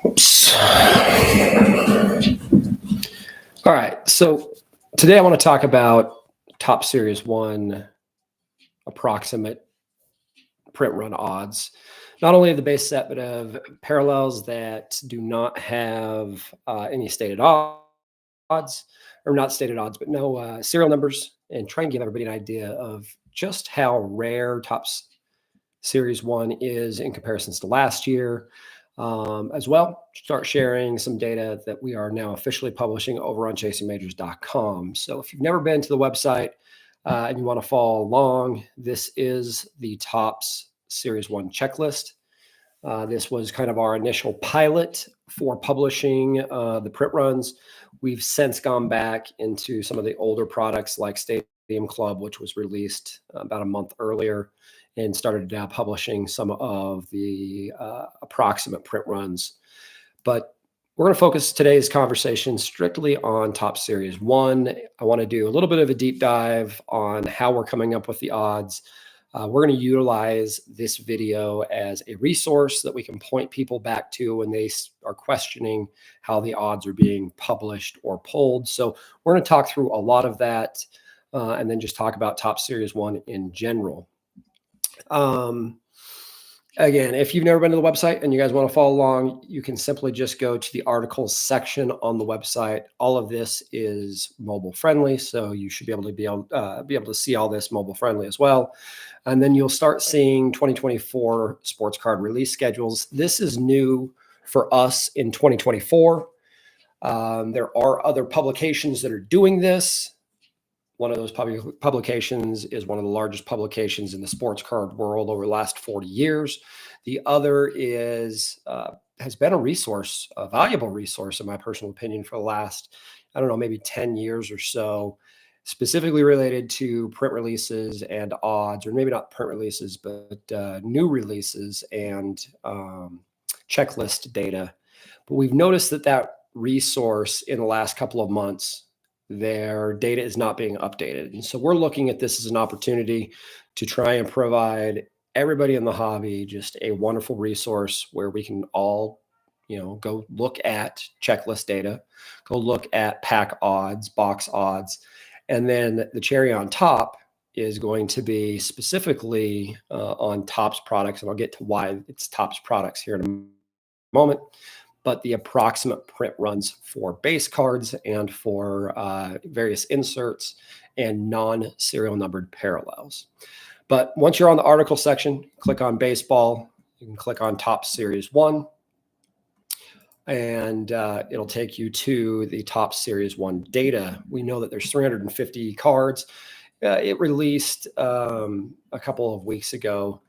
Oops. All right, so today I want to talk about Top Series 1 approximate print run odds, not only of the base set, but of parallels that do not have any stated odds, or not stated odds, but no serial numbers, and try and give everybody an idea of just how rare Topps Series 1 is in comparisons to last year. As well, start sharing some data that we are now officially publishing over on chasingmajors.com. So if you've never been to the website and you want to follow along, this is the Topps Series 1 checklist. This was kind of our initial pilot for publishing the print runs. We've since gone back into some of the older products like Stadium Club, which was released about a month earlier, and started publishing some of the approximate print runs. But we're going to focus today's conversation strictly on Topps Series 1. I want to do a little bit of a deep dive on how we're coming up with the odds. We're going to utilize this video as a resource that we can point people back to when they are questioning how the odds are being published or pulled. So we're going to talk through a lot of that and then just talk about Topps Series 1 in general. Again, if you've never been to the website and you guys want to follow along, you can simply just go to the articles section on the website. All of this is mobile friendly, so you should be able to see all this mobile friendly as well. And then you'll start seeing 2024 sports card release schedules. This is new for us in 2024. There are other publications that are doing this. One of those publications is one of the largest publications in the sports card world over the last 40 years. The other is has been a valuable resource, in my personal opinion, for the last, I don't know, maybe 10 years or so, specifically related to print releases and odds, or maybe not print releases, but new releases and checklist data. But we've noticed that resource in the last couple of months, their data is not being updated. And so we're looking at this as an opportunity to try and provide everybody in the hobby just a wonderful resource where we can all, go look at checklist data, go look at pack odds, box odds. And then the cherry on top is going to be specifically on Topps products. And I'll get to why it's Topps products here in a moment. But the approximate print runs for base cards and for various inserts and non-serial numbered parallels. But once you're on the article section, click on baseball. You can click on Topps Series 1, and it'll take you to the Topps Series 1 data. We know that there's 350 cards. It released a couple of weeks ago.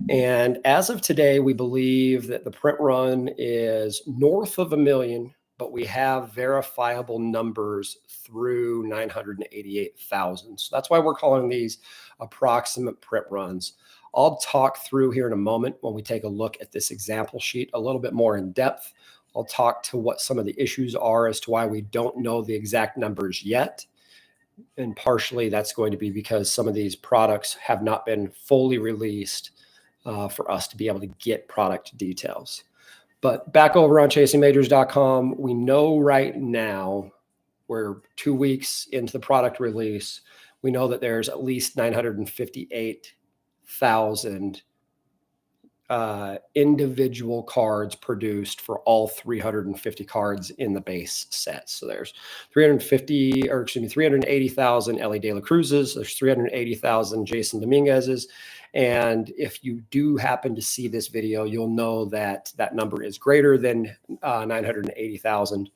And as of today, we believe that the print run is north of 1 million, but we have verifiable numbers through 988,000. So that's why we're calling these approximate print runs. I'll talk through here in a moment when we take a look at this example sheet a little bit more in depth. I'll talk to what some of the issues are as to why we don't know the exact numbers yet. And partially that's going to be because some of these products have not been fully released for us to be able to get product details. But back over on chasingmajors.com, we know right now we're 2 weeks into the product release. We know that there's at least 958,000 individual cards produced for all 350 cards in the base set. So there's 380,000 Ellie De La Cruzes. There's 380,000 Jason Dominguez's. And if you do happen to see this video, you'll know that that number is greater than 980,000.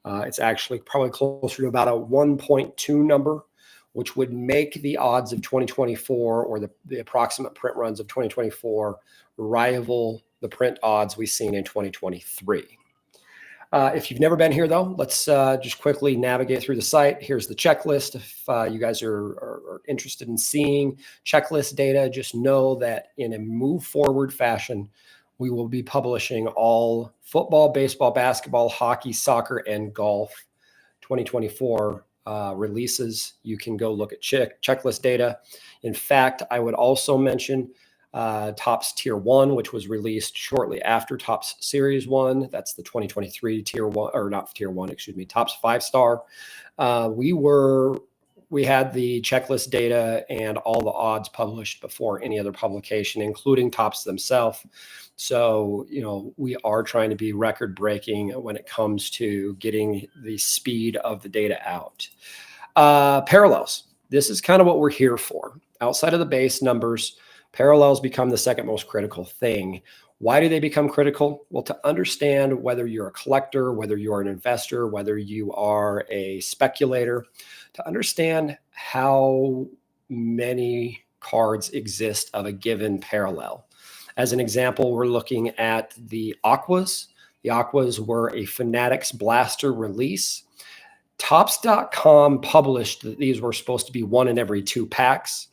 It's actually probably closer to about a 1.2 number, which would make the odds of 2024 or the approximate print runs of 2024 rival the print odds we've seen in 2023. If you've never been here, though, let's just quickly navigate through the site. Here's the checklist. If you guys are interested in seeing checklist data, just know that in a move forward fashion, we will be publishing all football, baseball, basketball, hockey, soccer, and golf 2024 releases. You can go look at checklist data. In fact, I would also mention Topps Tier 1, which was released shortly after Topps Series 1. That's the 2023 Tier 1, or not Tier 1, excuse me, Topps 5-star. We had the checklist data and all the odds published before any other publication, including Topps themselves. So, we are trying to be record breaking when it comes to getting the speed of the data out. Parallels. This is kind of what we're here for. Outside of the base numbers, parallels become the second most critical thing. Why do they become critical? Well, to understand whether you're a collector, whether you're an investor, whether you are a speculator, to understand how many cards exist of a given parallel. As an example, we're looking at the Aquas. The Aquas were a Fanatics Blaster release. Topps.com published that these were supposed to be 1 in every 2 packs.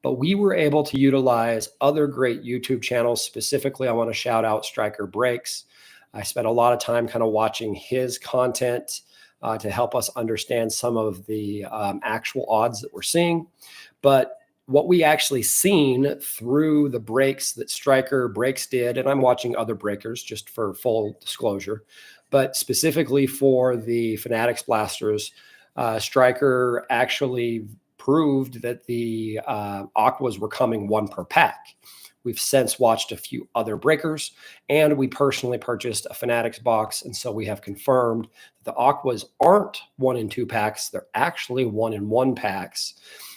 But we were able to utilize other great YouTube channels. Specifically, I want to shout out Striker Breaks. I spent a lot of time kind of watching his content to help us understand some of the actual odds that we're seeing. But what we actually seen through the breaks that Striker Breaks did, and I'm watching other breakers just for full disclosure, but specifically for the Fanatics Blasters, Striker actually proved that the Aquas were coming 1 per pack. We've since watched a few other breakers, and we personally purchased a Fanatics box, and so we have confirmed that the Aquas aren't 1 in 2 packs. They're actually 1 in 1 packs,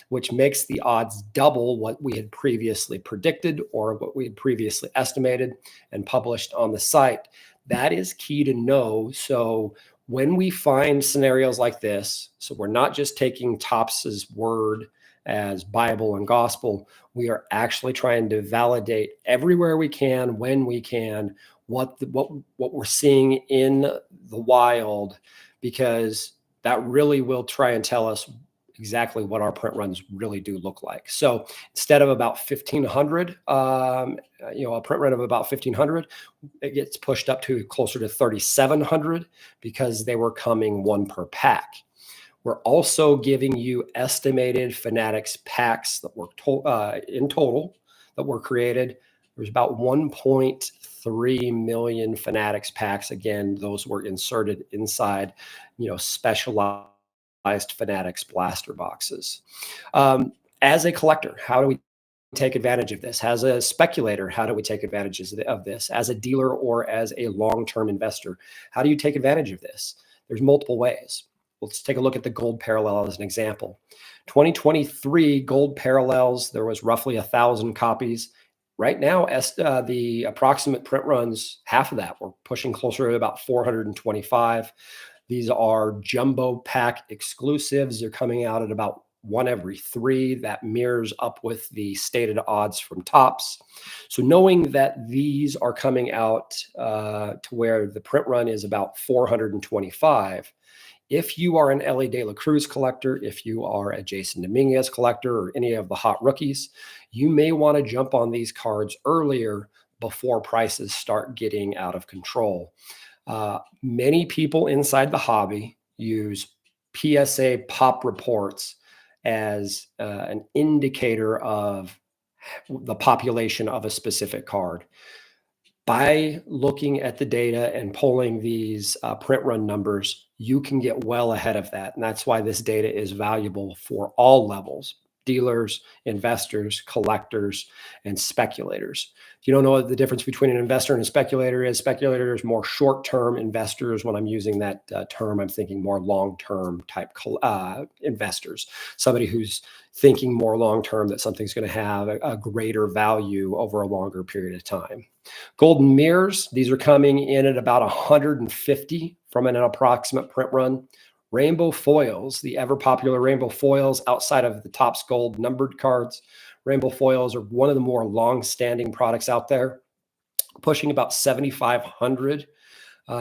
which makes the odds double what we had previously predicted or what we had previously estimated and published on the site. That is key to know. So when we find scenarios like this, so we're not just taking Topps's word as Bible and gospel, we are actually trying to validate everywhere we can, when we can, what we're seeing in the wild, because that really will try and tell us exactly what our print runs really do look like. So instead of about 1,500, a print run of about 1,500, it gets pushed up to closer to 3,700 because they were coming 1 per pack. We're also giving you estimated Fanatics packs that were in total that were created. There's about 1.3 million Fanatics packs. Again, those were inserted inside, specialized Fanatics blaster boxes. As a collector, how do we take advantage of this? As a speculator, how do we take advantage of this? As a dealer or as a long-term investor, how do you take advantage of this? There's multiple ways. Let's take a look at the gold parallel as an example. 2023 gold parallels, there was roughly 1,000 copies. Right now, the approximate print runs, half of that, we're pushing closer to about 425. These are jumbo pack exclusives. They're coming out at about 1 every 3. That mirrors up with the stated odds from Topps. So knowing that these are coming out to where the print run is about 425, if you are an Ellie De La Cruz collector, if you are a Jason Dominguez collector or any of the hot rookies, you may want to jump on these cards earlier before prices start getting out of control. Many people inside the hobby use PSA pop reports as an indicator of the population of a specific card. By looking at the data and pulling these print run numbers, you can get well ahead of that. And that's why this data is valuable for all levels: dealers, investors, collectors, and speculators. If you don't know what the difference between an investor and a speculator is more short-term. Investors, when I'm using that term, I'm thinking more long-term type investors. Somebody who's thinking more long-term that something's going to have a greater value over a longer period of time. Golden mirrors, these are coming in at about 150 from an approximate print run. Rainbow foils, the ever popular rainbow foils outside of the Topps gold numbered cards. Rainbow foils are one of the more long-standing products out there, pushing about 7,500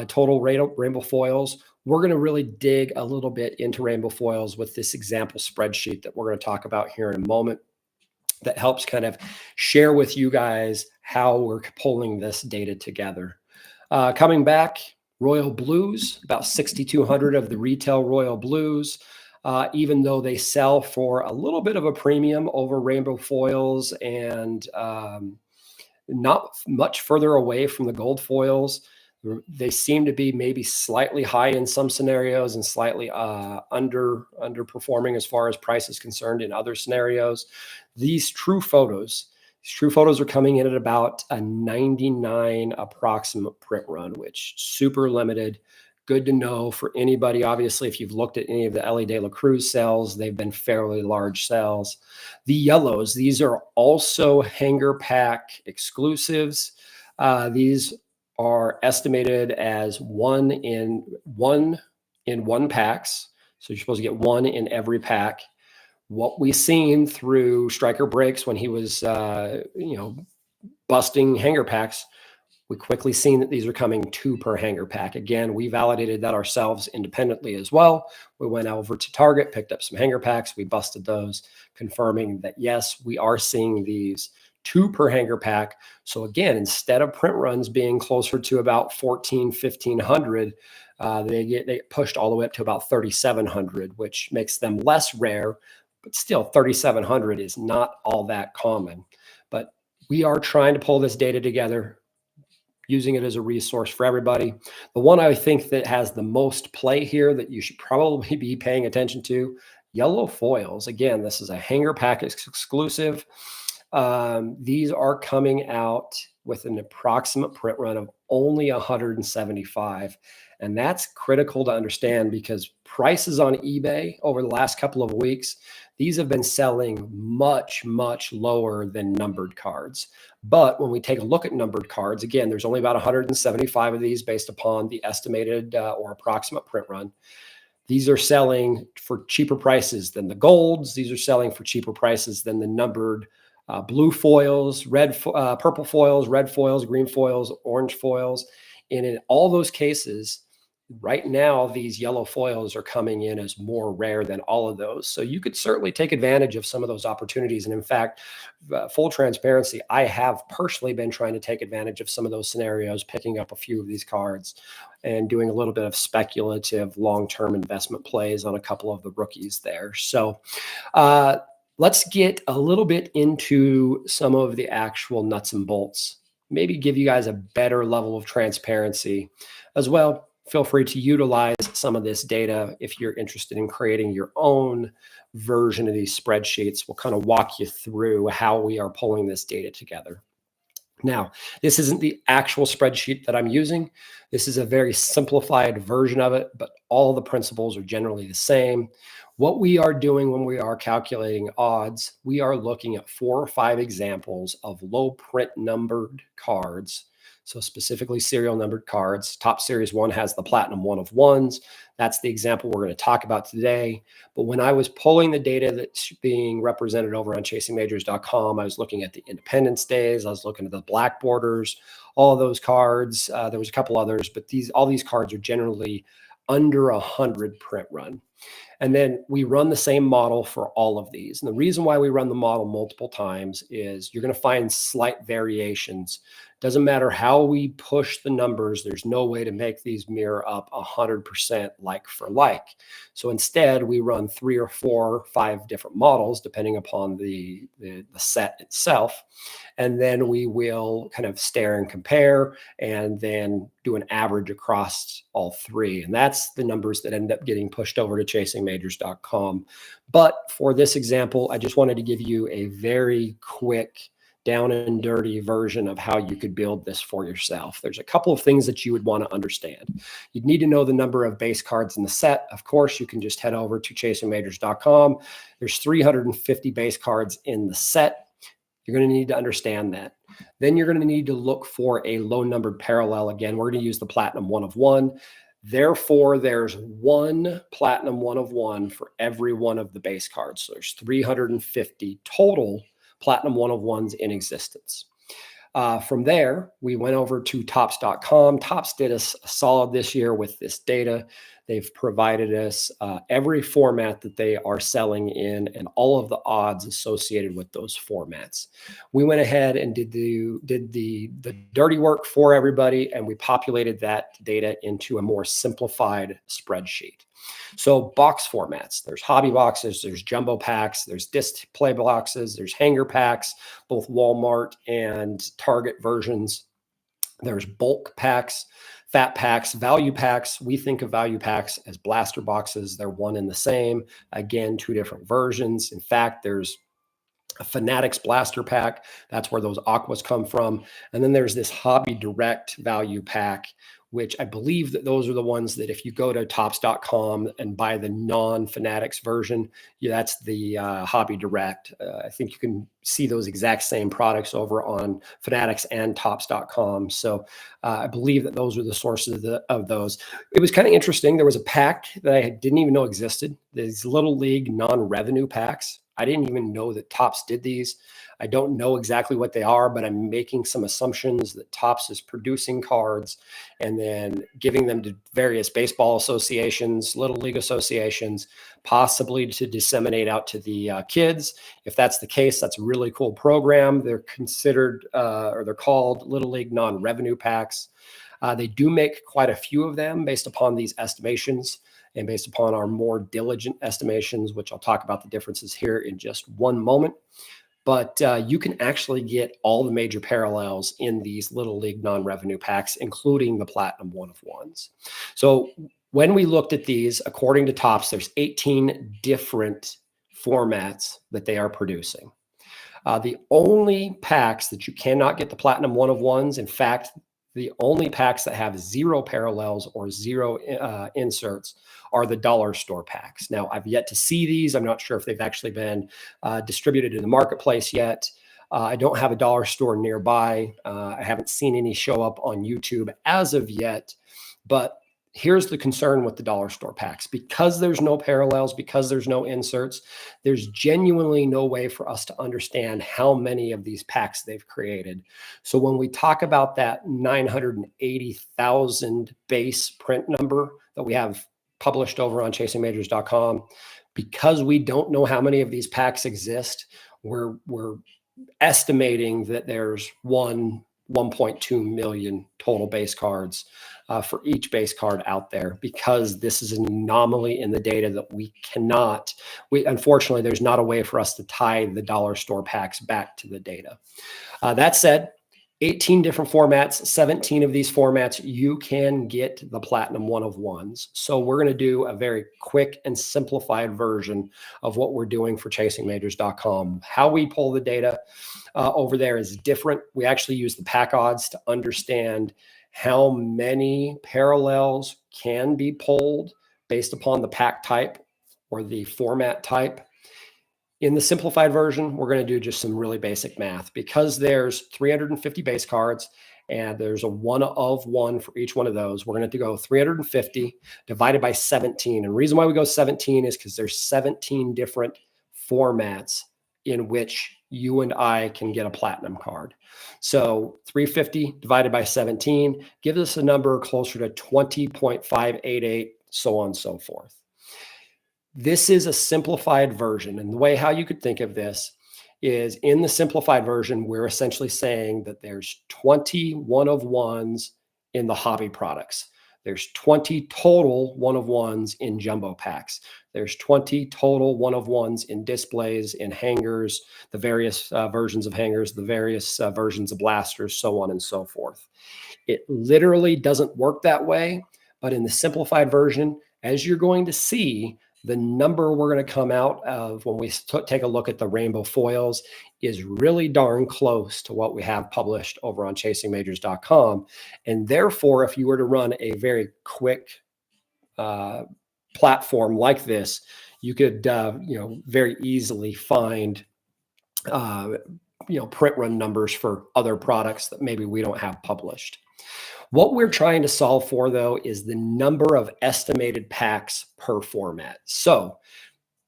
total rainbow foils. We're going to really dig a little bit into rainbow foils with this example spreadsheet that we're going to talk about here in a moment, that helps kind of share with you guys how we're pulling this data together. Coming back, Royal Blues, about 6,200 of the retail Royal Blues, even though they sell for a little bit of a premium over rainbow foils and not much further away from the gold foils. They seem to be maybe slightly high in some scenarios and slightly underperforming as far as price is concerned in other scenarios. These true photos are coming in at about a 99 approximate print run, which super limited. Good to know for anybody. Obviously, if you've looked at any of the Ellie De La Cruz cells, they've been fairly large cells. The yellows, these are also hanger pack exclusives. These are estimated as one in one packs. So you're supposed to get one in every pack. What we seen through Striker Breaks when he was, busting hanger packs, we quickly seen that these are coming 2 per hanger pack. Again, we validated that ourselves independently as well. We went over to Target, picked up some hanger packs. We busted those, confirming that, yes, we are seeing these 2 per hanger pack. So again, instead of print runs being closer to about 1,500, they get pushed all the way up to about 3,700, which makes them less rare, but still 3,700 is not all that common. But we are trying to pull this data together, using it as a resource for everybody. The one I think that has the most play here that you should probably be paying attention to, yellow foils. Again, this is a hanger pack exclusive. These are coming out with an approximate print run of only 175. And that's critical to understand because prices on eBay over the last couple of weeks, these have been selling much, much lower than numbered cards. But when we take a look at numbered cards, again, there's only about 175 of these based upon the estimated or approximate print run. These are selling for cheaper prices than the golds. These are selling for cheaper prices than the numbered blue foils, purple foils, red foils, green foils, orange foils. And in all those cases, right now, these yellow foils are coming in as more rare than all of those. So you could certainly take advantage of some of those opportunities. And in fact, full transparency, I have personally been trying to take advantage of some of those scenarios, picking up a few of these cards and doing a little bit of speculative long-term investment plays on a couple of the rookies there. So let's get a little bit into some of the actual nuts and bolts, maybe give you guys a better level of transparency as well. Feel free to utilize some of this data if you're interested in creating your own version of these spreadsheets. We'll kind of walk you through how we are pulling this data together. Now, this isn't the actual spreadsheet that I'm using. This is a very simplified version of it, but all the principles are generally the same. What we are doing when we are calculating odds, we are looking at 4 or 5 examples of low print numbered cards. So specifically serial numbered cards. Top Series 1 has the Platinum 1 of 1s. That's the example we're going to talk about today. But when I was pulling the data that's being represented over on chasingmajors.com, I was looking at the Independence Days. I was looking at the Black Borders, all of those cards. There was a couple others, but all these cards are generally under 100 print run. And then we run the same model for all of these. And the reason why we run the model multiple times is you're going to find slight variations. Doesn't matter how we push the numbers, there's no way to make these mirror up 100% like for like. So instead, we run 3 or 4 or 5 different models, depending upon the set itself. And then we will kind of stare and compare and then do an average across all 3. And that's the numbers that end up getting pushed over to chasingmajors.com. But for this example, I just wanted to give you a very quick down and dirty version of how you could build this for yourself. There's a couple of things that you would want to understand. You'd need to know the number of base cards in the set. Of course, you can just head over to chasingmajors.com. There's 350 base cards in the set. You're going to need to understand that. Then you're going to need to look for a low numbered parallel. Again, we're going to use the Platinum 1 of 1. Therefore, there's 1 Platinum 1 of 1 for every one of the base cards. So there's 350 total Platinum 1 of 1s in existence. From there, we went over to Topps.com. Topps did us a solid this year with this data. They've provided us every format that they are selling in and all of the odds associated with those formats. We went ahead and did the dirty work for everybody, and we populated that data into a more simplified spreadsheet. So box formats, there's hobby boxes, there's jumbo packs, there's display boxes, there's hanger packs, both Walmart and Target versions. There's bulk packs, fat packs, value packs. We think of value packs as blaster boxes. They're one and the same. Again, two different versions. In fact, there's a Fanatics blaster pack. That's where those aquas come from. And then there's this Hobby Direct value pack, which I believe that those are the ones that if you go to Topps.com and buy the non-Fanatics version, that's the Hobby Direct. I think you can see those exact same products over on Fanatics and Topps.com. So I believe that those are the sources of those. It was kind of interesting. There was a pack that I didn't even know existed. These Little League non-revenue packs. I didn't even know that Topps did these. I don't know exactly what they are, but I'm making some assumptions that Topps is producing cards and then giving them to various baseball associations, little league associations, possibly to disseminate out to the kids. If that's the case, that's a really cool program. They're considered, or they're called Little League non-revenue packs. They do make quite a few of them based upon these estimations and based upon our more diligent estimations, which I'll talk about the differences here in just one moment. But you can actually get all the major parallels in these Little League non-revenue packs, including the Platinum 1-of-1s. So when we looked at these, according to Topps, there's 18 different formats that they are producing. The only packs that you cannot get the Platinum 1-of-1s, in fact, the only packs that have 0 parallels or 0 inserts are the dollar store packs. Now, I've yet to see these. I'm not sure if they've actually been distributed in the marketplace yet. I don't have a dollar store nearby. I haven't seen any show up on YouTube as of yet. But here's the concern with the dollar store packs. Because there's no parallels, because there's no inserts, there's genuinely no way for us to understand how many of these packs they've created. So when we talk about that 980,000 base print number that we have published over on chasingmajors.com, because we don't know how many of these packs exist, we're estimating that there's 1.2 million total base cards for each base card out there, because this is an anomaly in the data that unfortunately, there's not a way for us to tie the dollar store packs back to the data. That said, 18 different formats, 17 of these formats, you can get the Platinum 1-of-1s. So we're going to do a very quick and simplified version of what we're doing for chasingmajors.com. How we pull the data over there is different. We actually use the pack odds to understand how many parallels can be pulled based upon the pack type or the format type. In the simplified version, we're going to do just some really basic math. Because there's 350 base cards and there's a 1-of-1 for each one of those, we're going to have to go 350 divided by 17. And the reason why we go 17 is because there's 17 different formats in which you and I can get a platinum card. So 350 divided by 17 gives us a number closer to 20.588, so on and so forth. This is a simplified version. And the way how you could think of this is, in the simplified version, we're essentially saying that there's 20 1-of-1s in the hobby products. There's 20 total 1-of-1s in jumbo packs. There's 20 total 1-of-1s in displays, in hangers, the various versions of hangers, the various versions of blasters, so on and so forth. It literally doesn't work that way, but in the simplified version, as you're going to see, the number we're going to come out of when we take a look at the rainbow foils is really darn close to what we have published over on chasingmajors.com. And therefore, if you were to run a very quick platform like this, you could very easily find print run numbers for other products that maybe we don't have published. What we're trying to solve for, though, is the number of estimated packs per format. So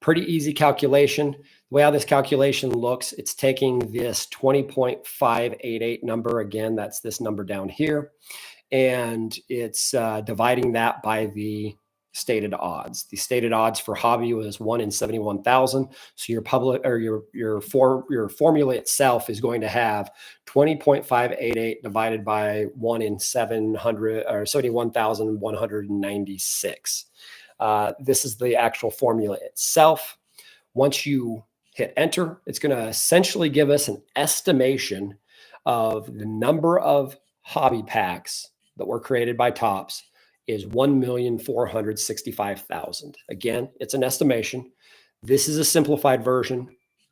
pretty easy calculation. The way how this calculation looks, it's taking this 20.588 number, again, that's this number down here, and it's dividing that by the stated odds. The stated odds for hobby was 1 in 71,000. So your public or your formula itself is going to have 20.588 divided by 1 in 700 or 71,196. This is the actual formula itself. Once you hit enter, it's going to essentially give us an estimation of the number of hobby packs that were created by Topps is 1,465,000. Again, it's an estimation. This is a simplified version.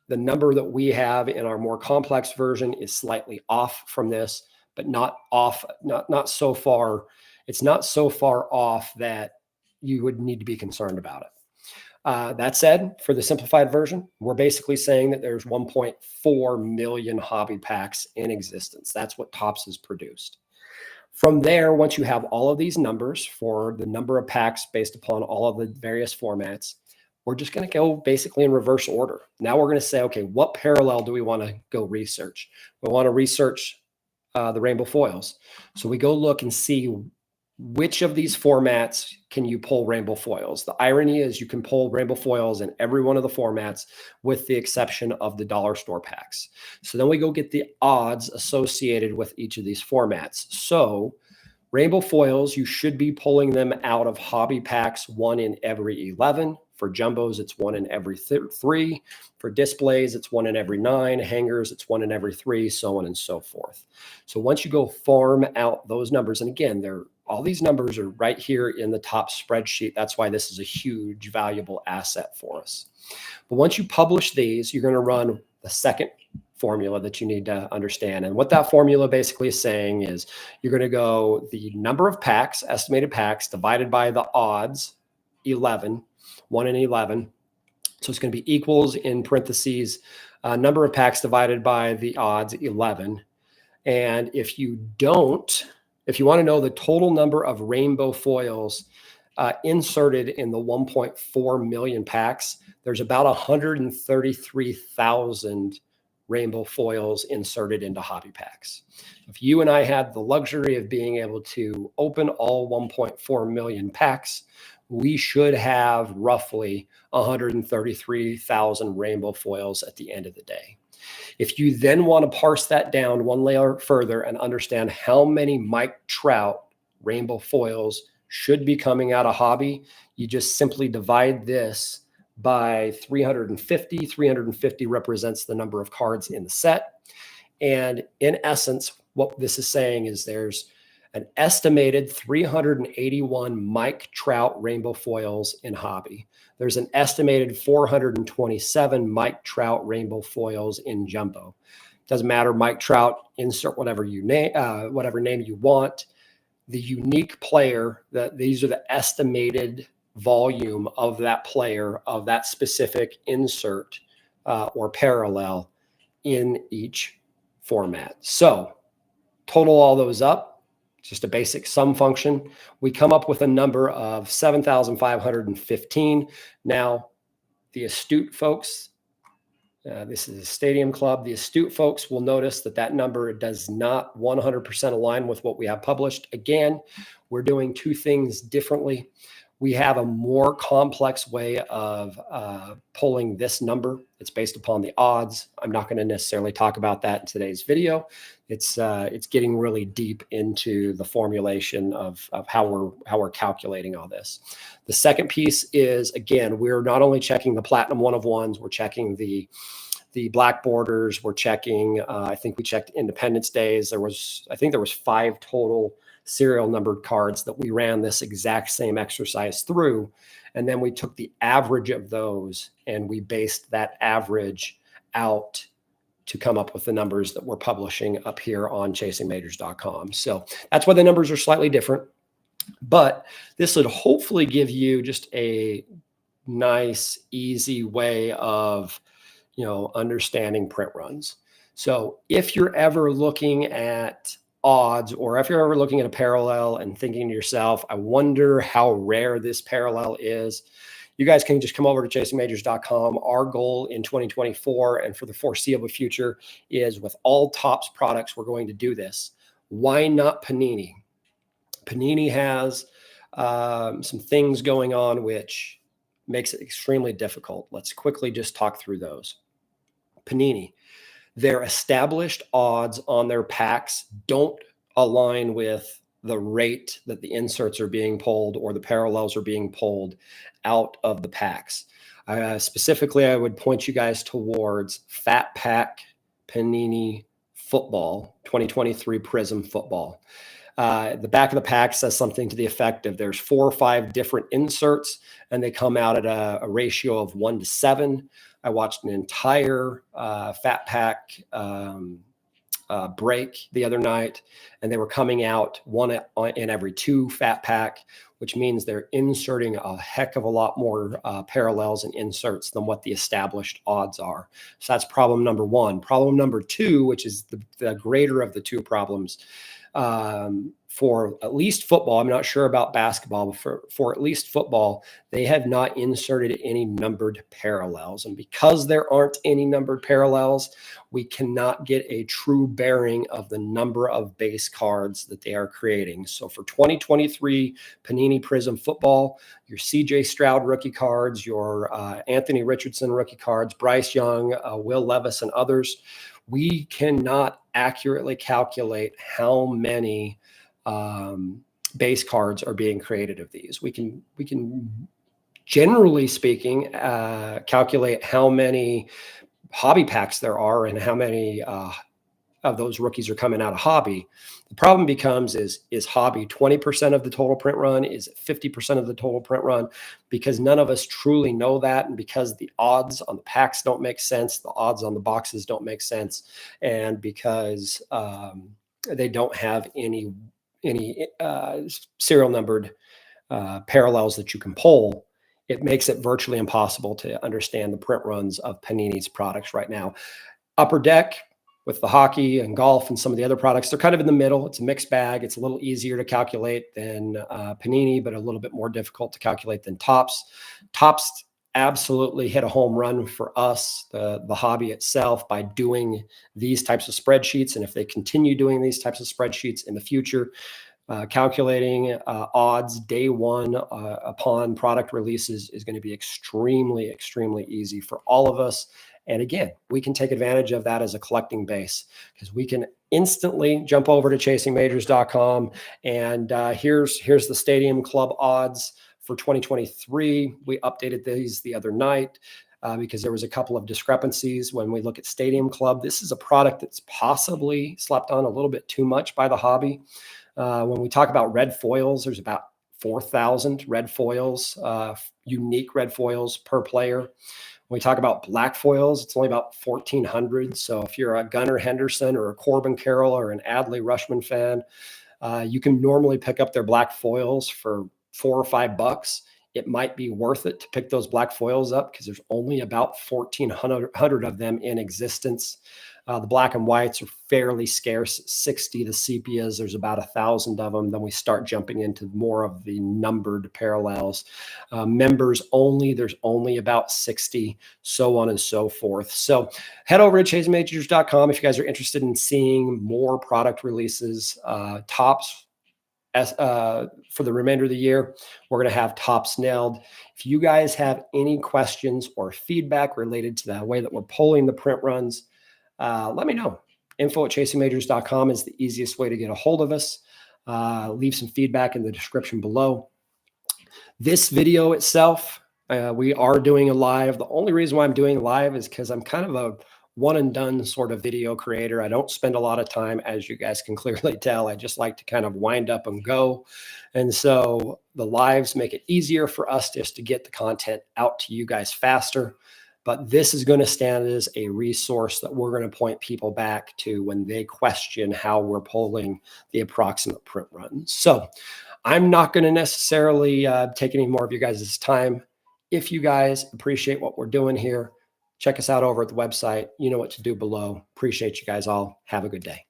The number that we have in our more complex version is slightly off from this, but not off, not so far. It's not so far off that you would need to be concerned about it. That said, for the simplified version, we're basically saying that there's 1.4 million hobby packs in existence. That's what Topps has produced. From there, once you have all of these numbers for the number of packs based upon all of the various formats, we're just going to go basically in reverse order. Now we're going to say, okay, what parallel do we want to go research? We want to research the rainbow foils. So we go look and see which of these formats can you pull rainbow foils. The irony is you can pull rainbow foils in every one of the formats with the exception of the dollar store packs. So then we go get the odds associated with each of these formats. So rainbow foils, you should be pulling them out of hobby packs 1 in every 11. For jumbos, it's 1 in every 3. For displays, it's 1 in every 9. Hangers, it's 1 in every 3, so on and so forth. So once you go farm out those numbers, and again, all these numbers are right here in the top spreadsheet. That's why this is a huge, valuable asset for us. But once you publish these, you're going to run the second formula that you need to understand. And what that formula basically is saying is you're going to go the number of packs, estimated packs, divided by the odds, 11, 1 in 11. So it's going to be equals in parentheses, number of packs divided by the odds, 11. And if you want to know the total number of rainbow foils inserted in the 1.4 million packs, there's about 133,000 rainbow foils inserted into hobby packs. If you and I had the luxury of being able to open all 1.4 million packs, we should have roughly 133,000 rainbow foils at the end of the day. If you then want to parse that down one layer further and understand how many Mike Trout rainbow foils should be coming out of hobby, you just simply divide this by 350. 350 represents the number of cards in the set. And in essence, what this is saying is there's an estimated 381 Mike Trout rainbow foils in hobby. There's an estimated 427 Mike Trout rainbow foils in jumbo. Doesn't matter, Mike Trout, insert whatever you name, whatever name you want. The unique player, these are the estimated volume of that player, of that specific insert or parallel in each format. So total all those up, just a basic sum function. We come up with a number of 7,515. Now, the astute folks, this is a stadium club. The astute folks will notice that that number does not 100% align with what we have published. Again, we're doing two things differently. We have a more complex way of pulling this number. It's based upon the odds. I'm not going to necessarily talk about that in today's video. It's getting really deep into the formulation of how we're calculating all this. The second piece is, again, we're not only checking the platinum 1 of 1s, we're checking the black borders. We're checking. I think we checked Independence Days. I think there was 5 total serial numbered cards that we ran this exact same exercise through. And then we took the average of those and we based that average out to come up with the numbers that we're publishing up here on chasingmajors.com. So that's why the numbers are slightly different, but this would hopefully give you just a nice, easy way of, understanding print runs. So if you're ever looking at odds, or if you're ever looking at a parallel and thinking to yourself, I wonder how rare this parallel is, you guys can just come over to chasingmajors.com. Our goal in 2024 and for the foreseeable future is with all Topps products, we're going to do this. Why not Panini? Panini has some things going on which makes it extremely difficult. Let's quickly just talk through those. Panini, their established odds on their packs don't align with the rate that the inserts are being pulled or the parallels are being pulled out of the packs. Specifically, I would point you guys towards Fat Pack Panini Football 2023 Prism Football. The back of the pack says something to the effect of there's 4 or 5 different inserts and they come out at a ratio of 1-7. I watched an entire Fat Pack break the other night, and they were coming out 1 in every 2 Fat Pack, which means they're inserting a heck of a lot more parallels and inserts than what the established odds are. So that's problem number 1. Problem number 2, which is the greater of the 2 problems, for at least football, I'm not sure about basketball, but for at least football, they have not inserted any numbered parallels. And because there aren't any numbered parallels, we cannot get a true bearing of the number of base cards that they are creating. So for 2023 Panini Prism Football, your CJ Stroud rookie cards, your Anthony Richardson rookie cards, Bryce Young, Will Levis, and others, we cannot accurately calculate how many base cards are being created of these. We can generally speaking calculate how many hobby packs there are and how many of those rookies are coming out of hobby. The problem becomes is hobby 20% of the total print run? Is it 50% of the total print run? Because none of us truly know that, and because the odds on the packs don't make sense, the odds on the boxes don't make sense, and because they don't have any serial numbered parallels that you can pull, it makes it virtually impossible to understand the print runs of Panini's products right now. Upper Deck, with the hockey and golf and some of the other products, they're kind of in the middle. It's a mixed bag. It's a little easier to calculate than Panini, but a little bit more difficult to calculate than Topps. Topps absolutely hit a home run for us, the hobby itself, by doing these types of spreadsheets. And if they continue doing these types of spreadsheets in the future, calculating odds day one upon product releases is going to be extremely, extremely easy for all of us. And again, we can take advantage of that as a collecting base, because we can instantly jump over to chasingmajors.com and here's the Stadium Club odds for 2023. We updated these the other night because there was a couple of discrepancies when we look at Stadium Club. This is a product that's possibly slept on a little bit too much by the hobby. When we talk about red foils, there's about 4,000 red foils, unique red foils per player. When we talk about black foils, it's only about 1,400. So if you're a Gunnar Henderson or a Corbin Carroll or an Adley Rushman fan, you can normally pick up their black foils for $4 or $5. It might be worth it to pick those black foils up because there's only about 1,400 of them in existence. The black and whites are fairly scarce, 60. The sepias, there's about 1,000 of them. Then we start jumping into more of the numbered parallels. Members only, there's only about 60, so on and so forth. So head over to chasingmajors.com if you guys are interested in seeing more product releases. Topps, for the remainder of the year, we're going to have Topps nailed. If you guys have any questions or feedback related to the way that we're pulling the print runs, let me know. info@chasingmajors.com is the easiest way to get a hold of us. Leave some feedback in the description below. This video itself, we are doing a live. The only reason why I'm doing live is because I'm kind of a one and done sort of video creator. I don't spend a lot of time, as you guys can clearly tell. I just like to kind of wind up and go. And so the lives make it easier for us just to get the content out to you guys faster. But this is going to stand as a resource that we're going to point people back to when they question how we're pulling the approximate print runs. So I'm not going to necessarily take any more of you guys' time. If you guys appreciate what we're doing here, check us out over at the website. You know what to do below. Appreciate you guys all. Have a good day.